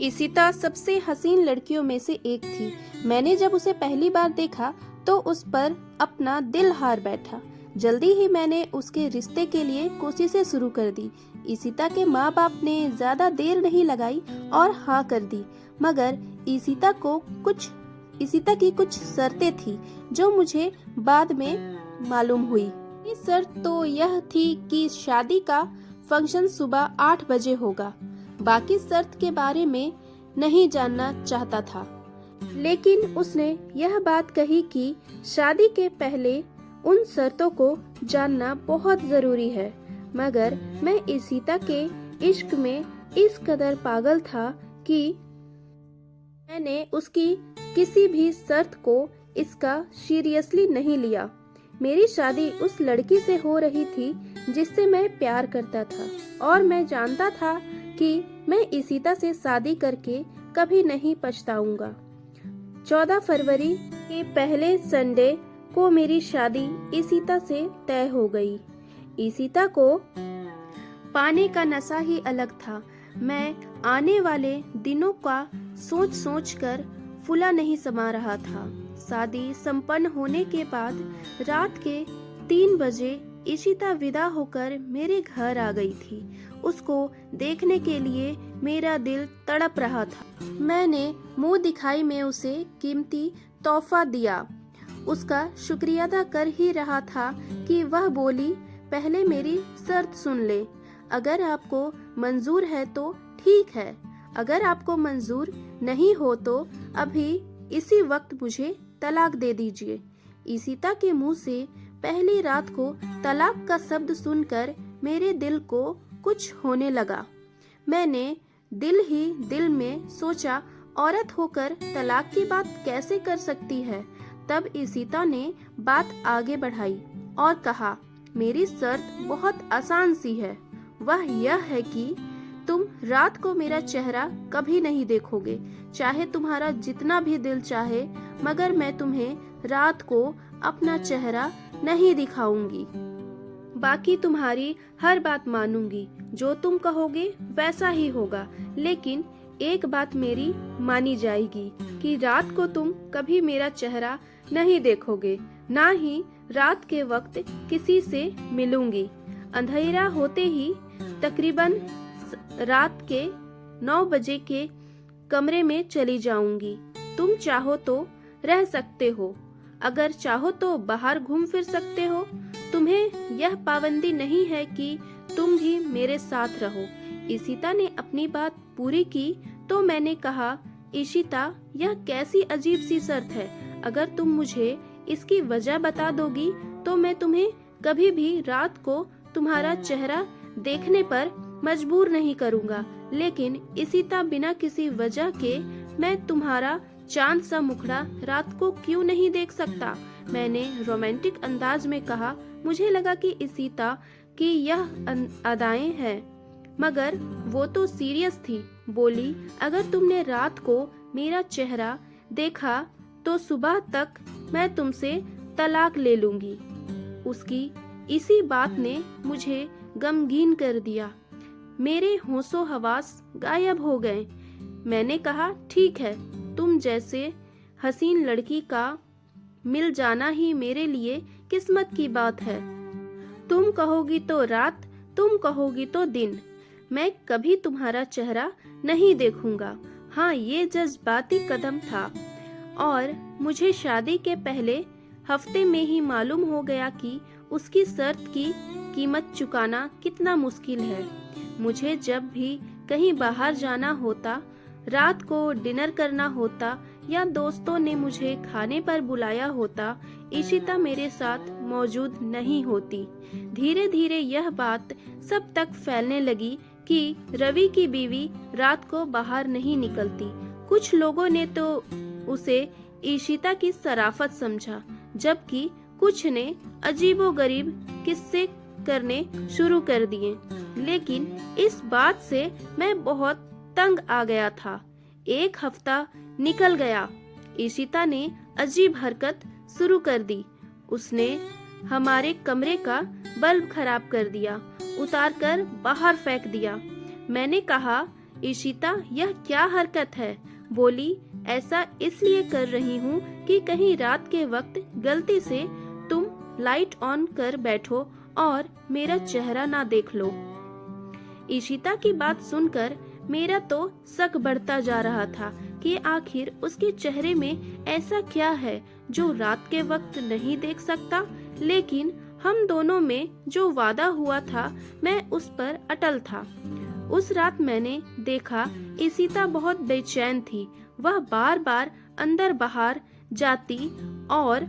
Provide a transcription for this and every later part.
इशिता सबसे हसीन लड़कियों में से एक थी। मैंने जब उसे पहली बार देखा तो उस पर अपना दिल हार बैठा। जल्दी ही मैंने उसके रिश्ते के लिए कोशिशें शुरू कर दी। इशिता के माँ बाप ने ज्यादा देर नहीं लगाई और हाँ कर दी, मगर इशिता की कुछ शर्तें थी जो मुझे बाद में मालूम हुई। ये शर्त तो यह थी कि शादी का फंक्शन सुबह 8 बजे होगा। बाकी शर्त के बारे में नहीं जानना चाहता था, लेकिन उसने यह बात कही कि शादी के पहले उन शर्तों को जानना बहुत जरूरी है। मगर मैं इशिता के इश्क में इस कदर पागल था कि मैंने उसकी किसी भी शर्त को इसका सीरियसली नहीं लिया। मेरी शादी उस लड़की से हो रही थी जिससे मैं प्यार करता था, और मैं जानता था कि मैं इशिता से शादी करके कभी नहीं पछताऊंगा। 14 फरवरी के पहले संडे को मेरी शादी इशिता से तय हो गई। इशिता को पाने का नशा ही अलग था। मैं आने वाले दिनों का सोच सोच कर फूला नहीं समा रहा था। शादी संपन्न होने के बाद रात के 3 बजे इशिता विदा होकर मेरे घर आ गई थी। उसको देखने के लिए मेरा दिल तड़प रहा था। मैंने मुंह दिखाई में उसे कीमती तोहफा दिया। उसका शुक्रिया अदा कर ही रहा था कि वह बोली, पहले मेरी शर्त सुन ले। अगर आपको मंजूर है तो ठीक है, अगर आपको मंजूर नहीं हो तो अभी इसी वक्त मुझे तलाक दे दीजिए। इशिता के मुंह से पहली रात को तलाक का शब्द सुनकर मेरे दिल को कुछ होने लगा। मैंने दिल ही दिल में सोचा, औरत होकर तलाक की बात कैसे कर सकती है। तब इशिता ने बात आगे बढ़ाई और कहा, मेरी शर्त बहुत आसान सी है। वह यह है कि तुम रात को मेरा चेहरा कभी नहीं देखोगे, चाहे तुम्हारा जितना भी दिल चाहे, मगर मैं तुम्हें रात को अपना चेहरा नहीं दिखाऊंगी। बाकी तुम्हारी हर बात मानूंगी, जो तुम कहोगे वैसा ही होगा। लेकिन एक बात मेरी मानी जाएगी कि रात को तुम कभी मेरा चेहरा नहीं देखोगे, ना ही रात के वक्त किसी से मिलूंगी। अंधेरा होते ही तकरीबन रात के 9 बजे के कमरे में चली जाऊंगी। तुम चाहो तो रह सकते हो, अगर चाहो तो बाहर घूम फिर सकते हो। तुम्हें यह पाबंदी नहीं है कि तुम भी मेरे साथ रहो। इशिता ने अपनी बात पूरी की तो मैंने कहा, इशिता, यह कैसी अजीब सी शर्त है। अगर तुम मुझे इसकी वजह बता दोगी तो मैं तुम्हें कभी भी रात को तुम्हारा चेहरा देखने पर मजबूर नहीं करूंगा। लेकिन इशिता, बिना किसी वजह के मैं तुम्हारा चांद सा मुखड़ा रात को क्यों नहीं देख सकता। मैंने रोमांटिक अंदाज में कहा। मुझे लगा कि इशिता की यह अदाएं हैं, मगर वो तो सीरियस थी। बोली, अगर तुमने रात को मेरा चेहरा देखा तो सुबह तक मैं तुमसे तलाक ले लूंगी। उसकी इसी बात ने मुझे गमगीन कर दिया। मेरे होशो हवास गायब हो गए। मैंने कहा, ठीक है, तुम जैसे हसीन लड़की का मिल जाना ही मेरे लिए किस्मत की बात है। तुम कहोगी तो रात, तुम कहोगी तो दिन, मैं कभी तुम्हारा चेहरा नहीं देखूंगा। हाँ, ये जज्बाती कदम था और मुझे शादी के पहले हफ्ते में ही मालूम हो गया कि उसकी शर्त की कीमत चुकाना कितना मुश्किल है। मुझे जब भी कहीं बाहर जाना होता, रात को डिनर करना होता या दोस्तों ने मुझे खाने पर बुलाया होता, इशिता मेरे साथ मौजूद नहीं होती। धीरे धीरे यह बात सब तक फैलने लगी कि रवि की बीवी रात को बाहर नहीं निकलती। कुछ लोगों ने तो उसे इशिता की शराफत समझा, जबकि कुछ ने अजीबोगरीब किस्से करने शुरू कर दिए। लेकिन इस बात से मैं बहुत तंग आ गया था। एक हफ्ता निकल गया। इशिता ने अजीब हरकत शुरू कर दी। उसने हमारे कमरे का बल्ब खराब कर दिया, उतारकर बाहर फेंक दिया। मैंने कहा, ईशिता, यह क्या हरकत है? बोली, ऐसा इसलिए कर रही हूँ कि कहीं रात के वक्त गलती से तुम लाइट ऑन कर बैठो और मेरा चेहरा ना देख लो। ईशिता की बात सुनकर मेरा तो शक बढ़ता जा रहा था कि आखिर उसके चेहरे में ऐसा क्या है जो रात के वक्त नहीं देख सकता। लेकिन हम दोनों में जो वादा हुआ था मैं उस पर अटल था। उस रात मैंने देखा ईशिता बहुत बेचैन थी। वह बार बार अंदर बाहर जाती और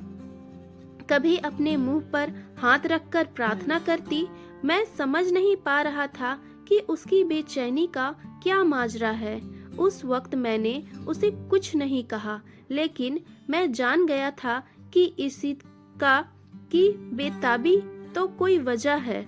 कभी अपने मुंह पर हाथ रखकर प्रार्थना करती। मैं समझ नहीं पा रहा था कि उसकी बेचैनी का क्या माजरा है। उस वक्त मैंने उसे कुछ नहीं कहा, लेकिन मैं जान गया था कि ईशिता की बेताबी तो कोई वजह है।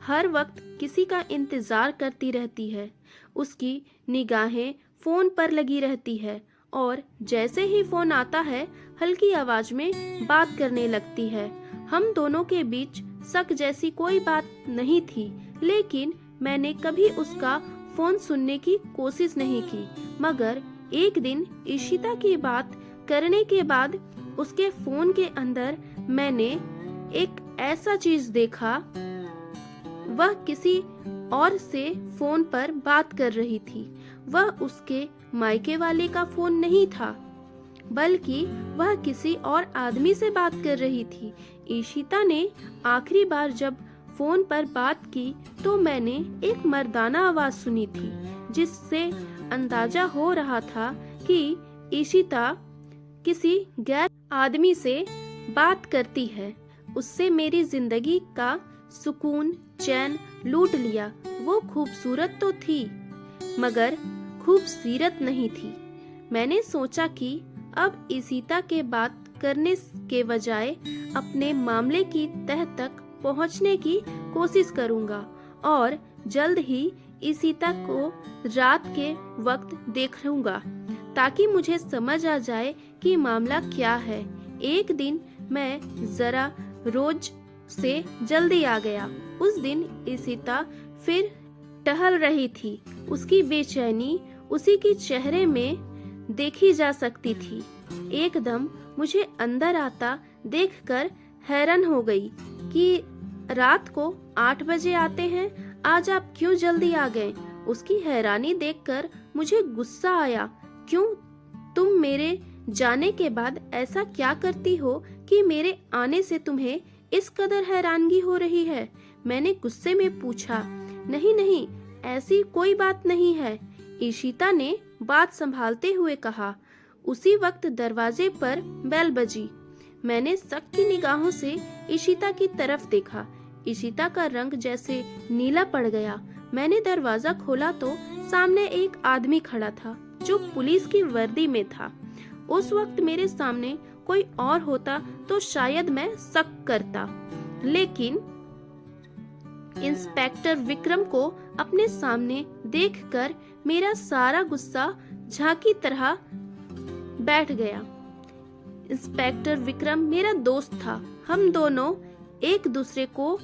हर वक्त किसी का इंतजार करती रहती है। उसकी निगाहें फोन पर लगी रहती है और जैसे ही फोन आता है हल्की आवाज में बात करने लगती है। हम दोनों के बीच शक जैसी कोई बात नहीं थी, लेकिन मैंने कभी उसका फोन सुनने की कोशिश नहीं की। मगर एक दिन ईशिता की बात करने के बाद उसके फोन के अंदर मैंने एक ऐसा चीज देखा। वह किसी और से फोन पर बात कर रही थी। वह उसके मायके वाले का फोन नहीं था, बल्कि वह किसी और आदमी से बात कर रही थी। ईशिता ने आखिरी बार जब फोन पर बात की तो मैंने एक मर्दाना आवाज सुनी थी, जिससे अंदाजा हो रहा था कि ईशिता किसी गैर आदमी से बात करती है। उससे मेरी जिंदगी का सुकून चैन लूट लिया। वो खूबसूरत तो थी, मगर खूबसीरत नहीं थी। मैंने सोचा कि अब ईशिता के बात करने के बजाय अपने मामले की तह तक पहुंचने की कोशिश करूंगा और जल्द ही ईशिता को रात के वक्त देखूंगा, ताकि मुझे समझ आ जाए कि मामला क्या है। एक दिन मैं जरा रोज से जल्दी आ गया। उस दिन ईशिता फिर टहल रही थी। उसकी बेचैनी उसी के चेहरे में देखी जा सकती थी। एकदम मुझे अंदर आता देखकर हैरान हो गई कि रात को 8 बजे आते हैं, आज आप क्यों जल्दी आ गए? उसकी हैरानी देखकर मुझे गुस्सा आया। क्यों तुम मेरे जाने के बाद ऐसा क्या करती हो कि मेरे आने से तुम्हें इस कदर हैरानगी हो रही है? मैंने गुस्से में पूछा। नहीं नहीं, ऐसी कोई बात नहीं है, ईशिता ने बात संभालते हुए कहा। उसी वक्त दरवाजे पर बेल बजी। मैंने शक की निगाहों से ईशिता की तरफ देखा। ईशिता का रंग जैसे नीला पड़ गया। मैंने दरवाजा खोला तो सामने एक आदमी खड़ा था जो पुलिस की वर्दी में था। उस वक्त मेरे सामने कोई और होता तो शायद मैं शक करता, लेकिन इंस्पेक्टर विक्रम को अपने सामने देखकर मेरा सारा गुस्सा झांकी तरह बैठ गया। इंस्पेक्टर विक्रम मेरा दोस्त था। हम दोनों एक दूसरे को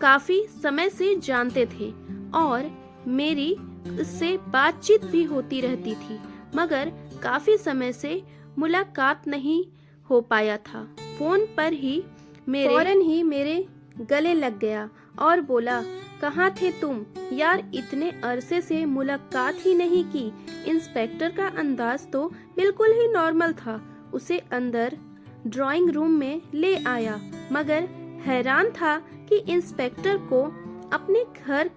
काफी समय से जानते थे और मेरी उससे बातचीत भी होती रहती थी, मगर काफी समय से मुलाकात नहीं हो पाया था। फोन पर ही फौरन ही मेरे गले लग गया और बोला, कहाँ थे तुम यार? इतने अरसे से मुलाकात ही नहीं की। इंस्पेक्टर का अंदाज तो बिल्कुल ही नॉर्मल था। उसे अंदर ड्राइंग रूम में ले आया, मगर हैरान था कि इंस्पेक्टर को अपने घर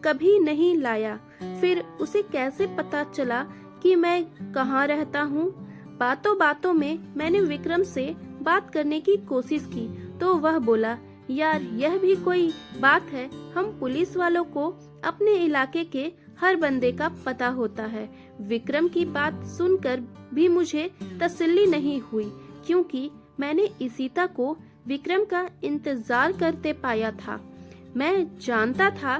कभी नहीं लाया। फिर उसे कैसे पता चला कि मैं कहाँ रहता हूँ? बातों बातों में मैंने विक्रम से बात करने की कोशिश की तो वह बोला, यार यह भी कोई बात है? हम पुलिस वालों को अपने इलाके के हर बंदे का पता होता है। विक्रम की बात सुनकर भी मुझे तसल्ली नहीं हुई, क्योंकि मैंने ईशिता को विक्रम का इंतजार करते पाया था। मैं जानता था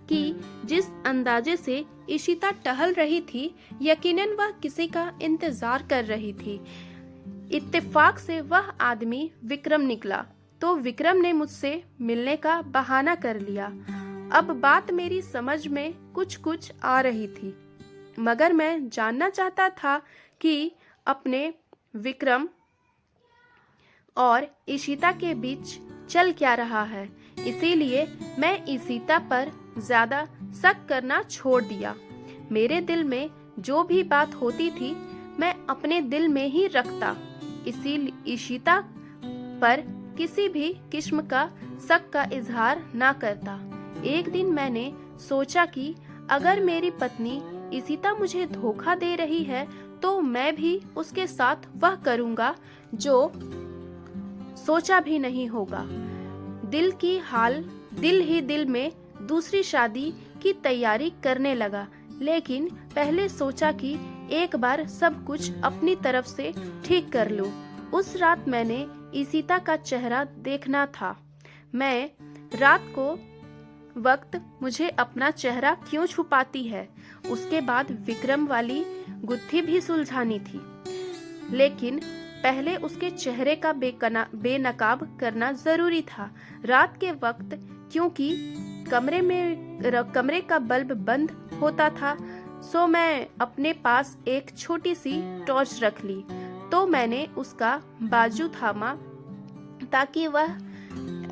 कि जिस अंदाजे से ईशिता टहल रही थी, यकीनन वह किसी का इंतजार कर रही थी। इत्तेफाक से वह आदमी विक्रम निकला तो विक्रम ने मुझसे मिलने का बहाना कर लिया। अब बात मेरी समझ में कुछ कुछ आ रही थी, मगर मैं जानना चाहता था कि अपने विक्रम और ईशिता के बीच चल क्या रहा है। इसीलिए मैं ईशिता पर ज्यादा शक करना छोड़ दिया। मेरे दिल में जो भी बात होती थी मैं अपने दिल में ही रखता, इसीलिए ईशिता पर किसी भी किस्म का शक का इजहार ना करता। एक दिन मैंने सोचा कि अगर मेरी पत्नी ईशिता मुझे धोखा दे रही है तो मैं भी उसके साथ वह करूंगा जो सोचा भी नहीं होगा। दिल ही दिल में दूसरी शादी की तैयारी करने लगा, लेकिन पहले सोचा कि एक बार सब कुछ अपनी तरफ से ठीक कर लूं। उस रात मैंने ईशिता का चेहरा देखना था। मैं रात को वक्त मुझे अपना चेहरा क्यों छुपाती है। उसके बाद विक्रम वाली गुत्थी भी सुलझानी थी, लेकिन पहले उसके चेहरे का बेनकाब करना जरूरी था। रात के वक्त क्योंकि कमरे का बल्ब बंद होता था, सो मैं अपने पास एक छोटी सी टॉर्च रख ली। तो मैंने उसका बाजू थामा ताकि वह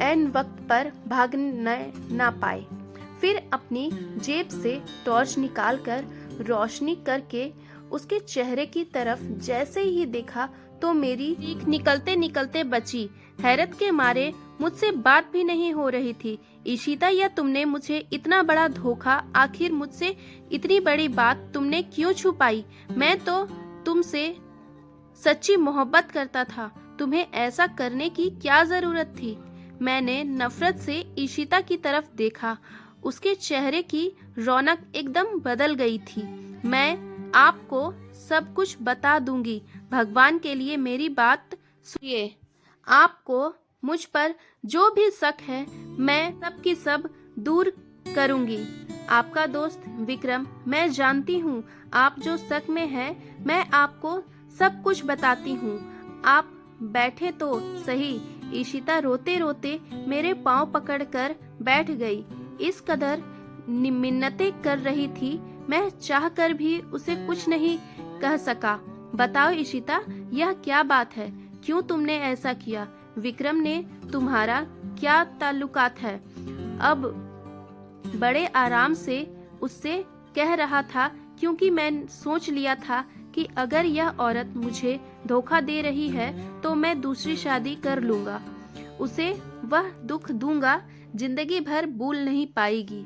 ऐन वक्त पर भागने ना पाए। फिर अपनी जेब से टॉर्च निकालकर रोशनी करके उसके चेहरे की तरफ जैसे ही देखा तो मेरी चीख निकलते निकलते बची। हैरत के मारे मुझसे बात भी नहीं हो रही थी। ईशिता, यह तुमने मुझे इतना बड़ा धोखा, आखिर मुझसे इतनी बड़ी बात तुमने क्यों छुपाई? मैं तो तुमसे सच्ची मोहब्बत करता था, तुम्हें ऐसा करने की क्या जरूरत थी? मैंने नफरत से ईशिता की तरफ देखा। उसके चेहरे की रौनक एकदम बदल गई थी। मैं आपको सब कुछ बता दूंगी, भगवान के लिए मेरी बात सुनिए। आपको मुझ पर जो भी शक है मैं सब की सब दूर करूंगी। आपका दोस्त विक्रम। मैं जानती हूँ आप जो शक में हैं, मैं आपको सब कुछ बताती हूँ। आप बैठे तो सही। ईशिता रोते रोते मेरे पांव पकड़कर बैठ गई। इस कदर मिन्नतें कर रही थी, मैं चाहकर भी उसे कुछ नहीं कह सका। बताओ ईशिता, यह क्या बात है? क्यों तुमने ऐसा किया? विक्रम ने तुम्हारा क्या ताल्लुकात है? अब बड़े आराम से उससे कह रहा था, क्योंकि मैं सोच लिया था कि अगर यह औरत मुझे धोखा दे रही है तो मैं दूसरी शादी कर लूंगा। उसे वह दुख दूंगा, जिंदगी भर भूल नहीं पाएगी।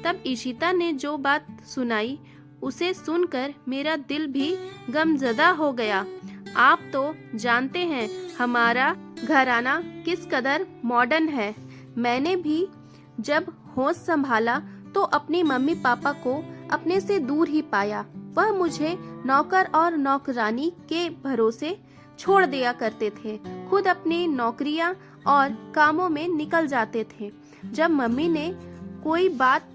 तब ईशिता ने जो बात सुनाई उसे सुनकर मेरा दिल भी गमजदा हो गया। आप तो जानते हैं हमारा घराना किस कदर मॉडर्न है। मैंने भी जब होश संभाला तो अपनी मम्मी पापा को अपने से दूर ही पाया। वह मुझे नौकर और नौकरानी के भरोसे छोड़ दिया करते थे, खुद अपनी नौकरियां और कामों में निकल जाते थे। जब मम्मी ने कोई बात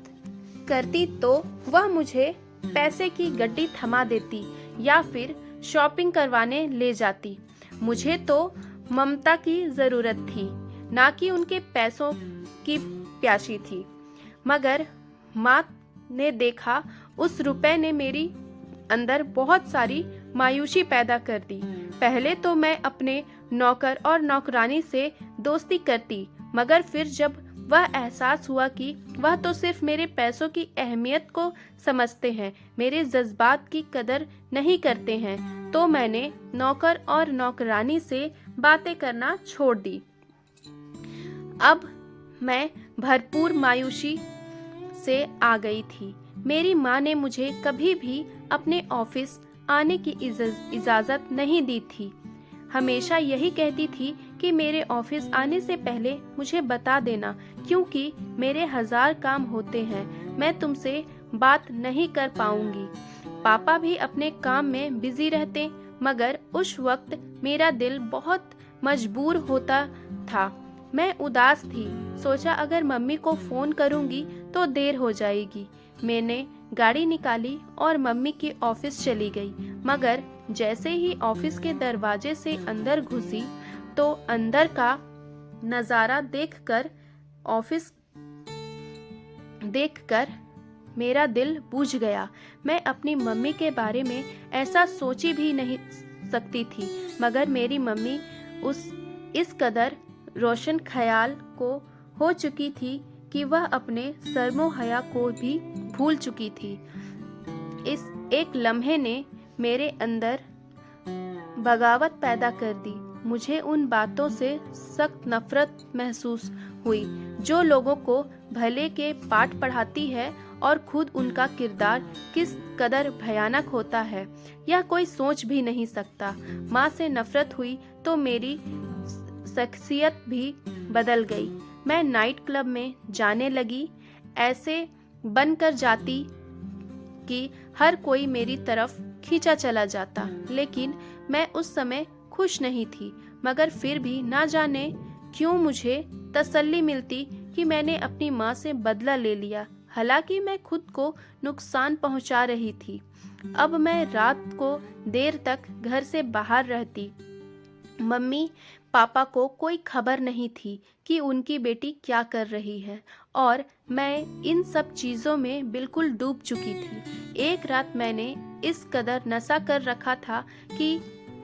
करती तो वह मुझे पैसे की गड्डी थमा देती या फिर शॉपिंग करवाने ले जाती। मुझे तो ममता की जरूरत थी, ना कि उनके पैसों की प्यासी थी। मगर माँ ने देखा उस रुपए ने मेरी अंदर बहुत सारी मायूसी पैदा कर दी। पहले तो मैं अपने नौकर और नौकरानी से दोस्ती करती, मगर फिर जब वह एहसास हुआ कि वह तो सिर्फ मेरे पैसों की अहमियत को समझते हैं, मेरे जज्बात की कदर नहीं करते हैं, तो मैंने नौकर और नौकरानी से बातें करना छोड़ दी। अब मैं भरपूर मायूसी से आ गई थी। मेरी माँ ने मुझे कभी भी अपने ऑफिस आने की इजाज़त नहीं दी थी। हमेशा यही कहती थी कि मेरे ऑफिस आने से पहले मुझे बता देना, क्योंकि मेरे 1000 काम होते हैं, मैं तुमसे बात नहीं कर पाऊंगी। पापा भी अपने काम में बिजी रहते, मगर उस वक्त मेरा दिल बहुत मजबूर होता था। मैं उदास थी। सोचा अगर मम्मी को फोन करूंगी तो देर हो जाएगी। मैंने गाड़ी निकाली और मम्मी के ऑफिस चली गई। मगर जैसे ही ऑफिस के दरवाजे से अंदर घुसी तो अंदर का नज़ारा देखकर मेरा दिल बुझ गया। मैं अपनी मम्मी के बारे में ऐसा सोच भी नहीं सकती थी, मगर मेरी मम्मी इस कदर रोशन ख्याल को हो चुकी थी कि वह अपने शर्मो हया को भी भूल चुकी थी। इस एक लम्हे ने मेरे अंदर बगावत पैदा कर दी। मुझे उन बातों से सख्त नफरत महसूस हुई जो लोगों को भले के पाठ पढ़ाती है और खुद उनका किरदार किस कदर भयानक होता है यह कोई सोच भी नहीं सकता। माँ से नफरत हुई तो मेरी शख्सियत भी बदल गई। मैं नाइट क्लब में जाने लगी, ऐसे बनकर जाती कि हर कोई मेरी तरफ खींचा चला जाता। लेकिन मैं उस समय खुश नहीं थी, मगर फिर भी ना जाने क्यों मुझे तसल्ली मिलती कि मैंने अपनी माँ से बदला ले लिया। हालांकि मैं खुद को नुकसान पहुंचा रही थी। अब मैं रात को देर तक घर से बाहर रहती। मम्मी पापा को कोई खबर नहीं थी कि उनकी बेटी क्या कर रही है और मैं इन सब चीज़ों में बिल्कुल डूब चुकी थी। एक रात मैंने इस कदर नशा कर रखा था कि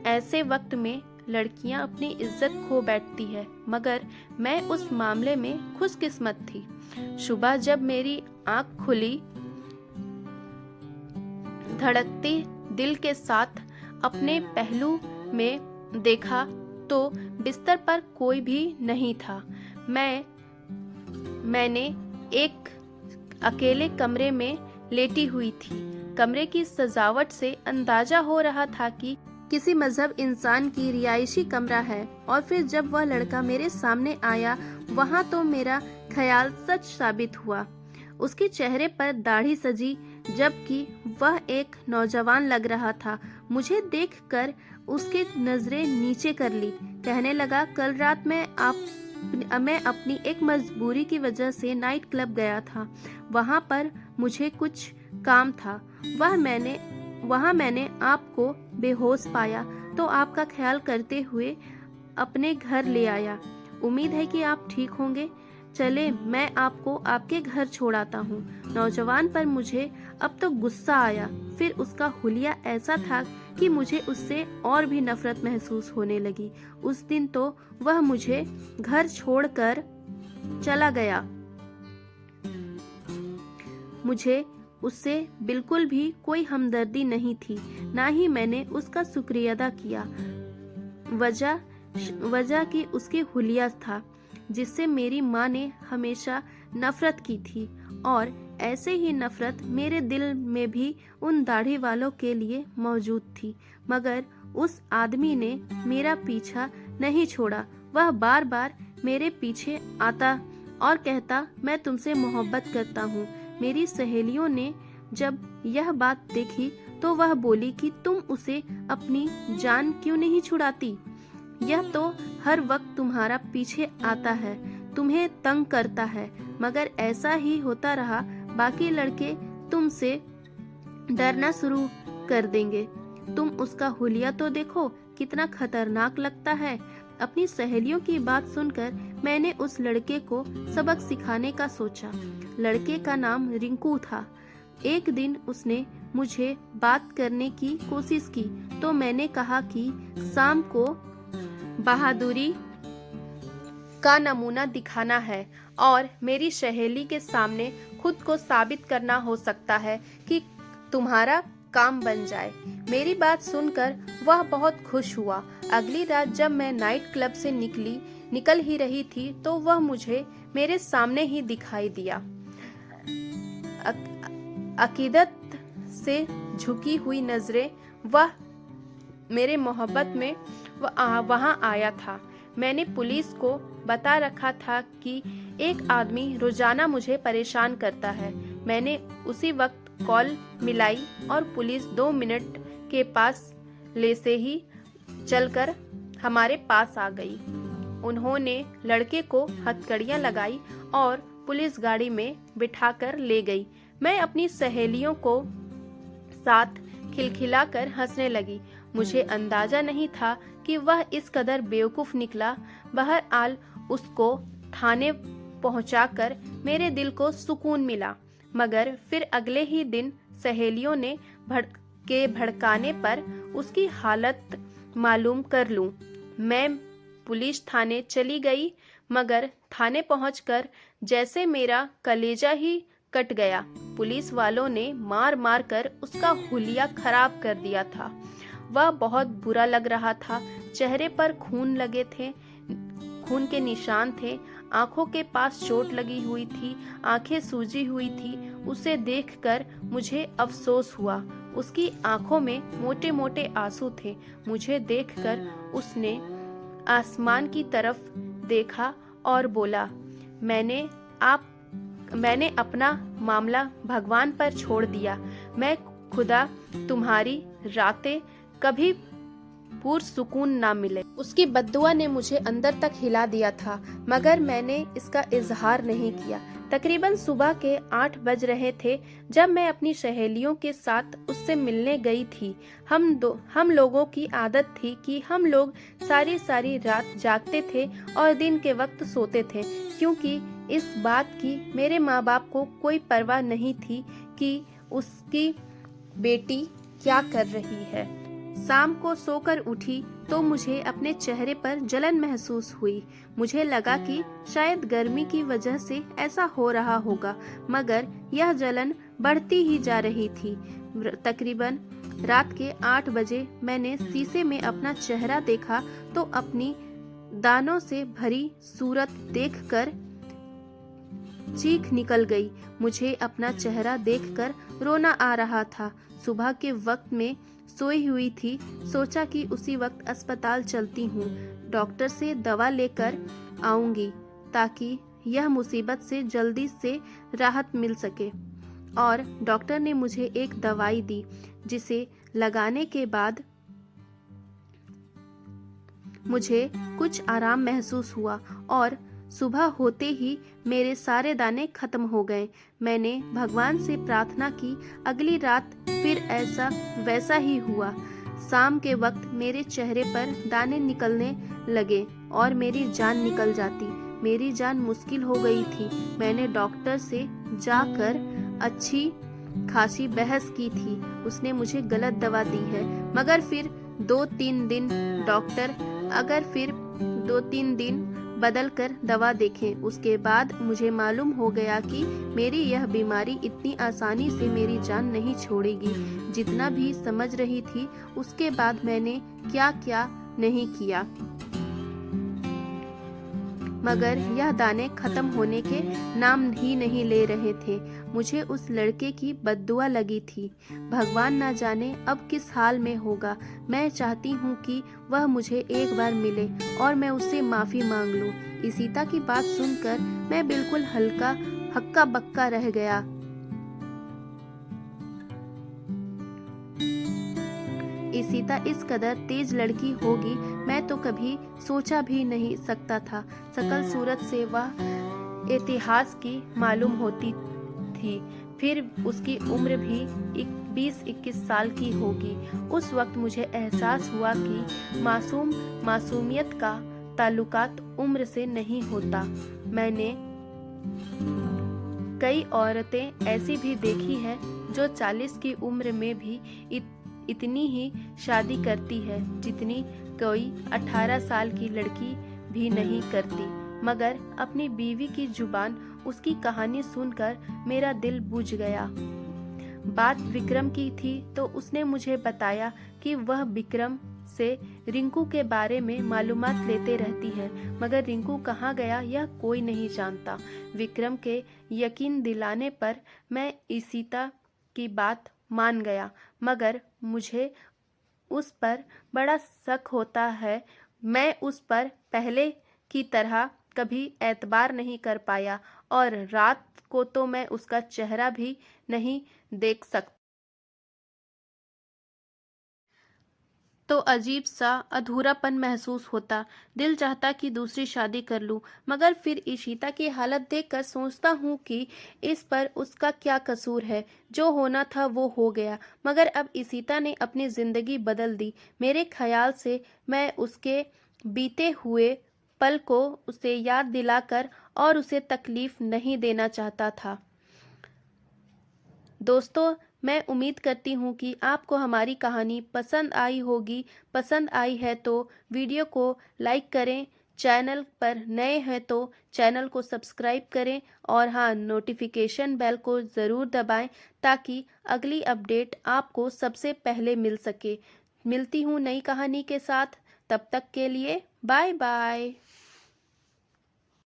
ऐसे वक्त में लड़कियां अपनी इज्जत खो बैठती है, मगर मैं उस मामले में खुशकिस्मत थी। सुबह जब मेरी आंख खुली, धड़कते दिल के साथ अपने पहलू में देखा तो बिस्तर पर कोई भी नहीं था। मैंने एक अकेले कमरे में लेटी हुई थी। कमरे की सजावट से अंदाजा हो रहा था कि किसी मजहब इंसान की रिहायशी कमरा है। और फिर जब वह लड़का मेरे सामने आया, वहाँ तो मेरा ख्याल सच साबित हुआ। उसके चेहरे पर दाढ़ी सजी, जबकि वह एक नौजवान लग रहा था। मुझे देखकर उसके नजरें नीचे कर ली। कहने लगा, कल रात मैं अपनी एक मजबूरी की वजह से नाइट क्लब गया था। वहाँ पर मुझे कुछ काम था। वहाँ मैंने आपको बेहोश पाया तो आपका ख्याल करते हुए अपने घर ले आया। उम्मीद है कि आप ठीक होंगे। चले, मैं आपको आपके घर छोड़ाता हूँ। नौजवान पर मुझे अब तो गुस्सा आया। फिर उसका हुलिया ऐसा था कि मुझे उससे और भी नफरत महसूस होने लगी। उस दिन तो वह मुझे घर छोड़कर चला गया। मुझे उससे बिल्कुल भी कोई हमदर्दी नहीं थी, ना ही मैंने उसका शुक्रिया अदा किया। वजह कि उसके हुलिया था जिससे मेरी माँ ने हमेशा नफरत की थी, और ऐसे ही नफरत मेरे दिल में भी उन दाढ़ी वालों के लिए मौजूद थी। मगर उस आदमी ने मेरा पीछा नहीं छोड़ा। वह बार बार मेरे पीछे आता और कहता, मैं तुमसे मोहब्बत करता हूँ। मेरी सहेलियों ने जब यह बात देखी तो वह बोली कि तुम उसे अपनी जान क्यों नहीं छुड़ाती? यह तो हर वक्त तुम्हारा पीछे आता है, तुम्हें तंग करता है। मगर ऐसा ही होता रहा, बाकी लड़के तुमसे डरना शुरू कर देंगे। तुम उसका हुलिया तो देखो, कितना खतरनाक लगता है। अपनी सहेलियों की बात सुनकर मैंने उस लड़के को सबक सिखाने का सोचा। लड़के का नाम रिंकू था। एक दिन उसने मुझे बात करने की कोशिश की तो मैंने कहा कि शाम को बहादुरी का नमूना दिखाना है और मेरी सहेली के सामने खुद को साबित करना हो सकता है कि तुम्हारा काम बन जाए। मेरी बात सुनकर वह बहुत खुश हुआ। अगली रात जब मैं नाइट क्लब से निकल ही रही थी तो वह मुझे मेरे सामने ही दिखाई दिया। अकीदत से झुकी हुई नजरें, वह मेरे मोहब्बत में वहाँ आया था। मैंने पुलिस को बता रखा था कि एक आदमी रोजाना मुझे परेशान करता है। मैंने उसी वक्त कॉल मिलाई और पुलिस 2 मिनट के पास ले से ही चलकर हमारे पास आ गई। उन्होंने लड़के को हथकड़ियां लगाई और पुलिस गाड़ी में बिठाकर ले गई। मैं अपनी सहेलियों को साथ खिलखिलाकर हंसने लगी। मुझे अंदाजा नहीं था कि वह इस कदर बेवकूफ निकला। बहरहाल उसको थाने पहुंचाकर मेरे दिल को सुकून मिला। मगर फिर अगले ही दिन सहेलियों ने भड़काने पर उसकी हालत मालूम कर लूं। मैं पुलिस थाने चली गई, मगर थाने पहुंचकर जैसे मेरा कलेजा ही कट गया। पुलिस वालों ने मार मार कर उसका हुलिया खराब कर दिया था। वह बहुत बुरा लग रहा था। चेहरे पर खून के निशान थे। आंखों के पास चोट लगी हुई थी, आंखें सूजी हुई थी। उसे देखकर मुझे अफसोस हुआ। उसकी आंखों में मोटे मोटे आंसू थे। मुझे देखकर उसने आसमान की तरफ देखा और बोला, मैंने अपना मामला भगवान पर छोड़ दिया। मैं खुदा तुम्हारी रातें कभी पुरसुकून ना मिले। उसकी बद्दुआ ने मुझे अंदर तक हिला दिया था, मगर मैंने इसका इजहार नहीं किया। तकरीबन सुबह के 8 बज रहे थे जब मैं अपनी सहेलियों के साथ उससे मिलने गई थी। हम लोगों की आदत थी कि हम लोग सारी सारी रात जागते थे और दिन के वक्त सोते थे, क्योंकि इस बात की मेरे माँ बाप को कोई परवाह नहीं थी कि उसकी बेटी क्या कर रही है। शाम को सोकर उठी तो मुझे अपने चेहरे पर जलन महसूस हुई। मुझे लगा कि शायद गर्मी की वजह से ऐसा हो रहा होगा, मगर यह जलन बढ़ती ही जा रही थी। तकरीबन रात के 8 बजे मैंने शीशे में अपना चेहरा देखा तो अपनी दानों से भरी सूरत देखकर चीख निकल गई। मुझे अपना चेहरा देखकर रोना आ रहा था। सुबह के वक्त में सोई हुई थी। सोचा कि उसी वक्त अस्पताल चलती हूँ, डॉक्टर से दवा लेकर आऊंगी ताकि यह मुसीबत से जल्दी से राहत मिल सके। और डॉक्टर ने मुझे एक दवाई दी, जिसे लगाने के बाद मुझे कुछ आराम महसूस हुआ और सुबह होते ही मेरे सारे दाने खत्म हो गए। मैंने भगवान से प्रार्थना की। अगली रात फिर ऐसा वैसा ही हुआ। शाम के वक्त मेरे चेहरे पर दाने निकलने लगे और मेरी जान निकल जाती। मेरी जान मुश्किल हो गई थी। मैंने डॉक्टर से जाकर अच्छी खासी बहस की थी। उसने मुझे गलत दवा दी है, मगर फिर 2-3 दिन बदल कर दवा देखें। उसके बाद मुझे मालूम हो गया कि मेरी यह बीमारी इतनी आसानी से मेरी जान नहीं छोड़ेगी। जितना भी समझ रही थी, उसके बाद मैंने क्या क्या नहीं किया, मगर यह दाने खत्म होने के नाम ही नहीं ले रहे थे। मुझे उस लड़के की बद्दुआ लगी थी। भगवान न जाने अब किस हाल में होगा। मैं चाहती हूँ कि वह मुझे एक बार मिले और मैं उससे माफी मांग लूँ। इशिता की बात सुनकर मैं बिल्कुल हक्का बक्का रह गया। इशिता इस कदर तेज लड़की होगी, मैं तो कभी सोचा भी नहीं सकता था। सकल सूरत से वह इतिहास की मालूम होती थी। फिर उसकी उम्र भी 20-21 साल की होगी। उस वक्त मुझे एहसास हुआ कि मासूमियत का ताल्लुकात उम्र से नहीं होता। मैंने कई औरतें ऐसी भी देखी है जो 40 की उम्र में भी इतनी ही शादी करती है जितनी कोई 18 साल की लड़की भी नहीं करती। मगर अपनी बीवी की जुबान उसकी कहानी सुनकर मेरा दिल बुझ गया। बात विक्रम की थी तो उसने मुझे बताया कि वह विक्रम से रिंकू के बारे में मालूमात लेते रहती है, मगर रिंकू कहाँ गया यह कोई नहीं जानता। विक्रम के यकीन दिलाने पर मैं इशिता की बात मान गया, मगर मुझे उस पर बड़ा शक होता है। मैं उस पर पहले की तरह कभी एतबार नहीं कर पाया और रात को तो मैं उसका चेहरा भी नहीं देख सकता। तो अजीब सा अधूरापन महसूस होता। दिल चाहता कि दूसरी शादी कर लूं, मगर फिर इशिता की हालत देखकर सोचता हूँ कि इस पर उसका क्या कसूर है। जो होना था वो हो गया, मगर अब इशिता ने अपनी जिंदगी बदल दी। मेरे ख्याल से मैं उसके बीते हुए पल को उसे याद दिलाकर और उसे तकलीफ नहीं देना चाहता था। दोस्तों, मैं उम्मीद करती हूँ कि आपको हमारी कहानी पसंद आई होगी। पसंद आई है तो वीडियो को लाइक करें, चैनल पर नए हैं तो चैनल को सब्सक्राइब करें और हाँ, नोटिफिकेशन बेल को ज़रूर दबाएं ताकि अगली अपडेट आपको सबसे पहले मिल सके। मिलती हूँ नई कहानी के साथ, तब तक के लिए बाय बाय।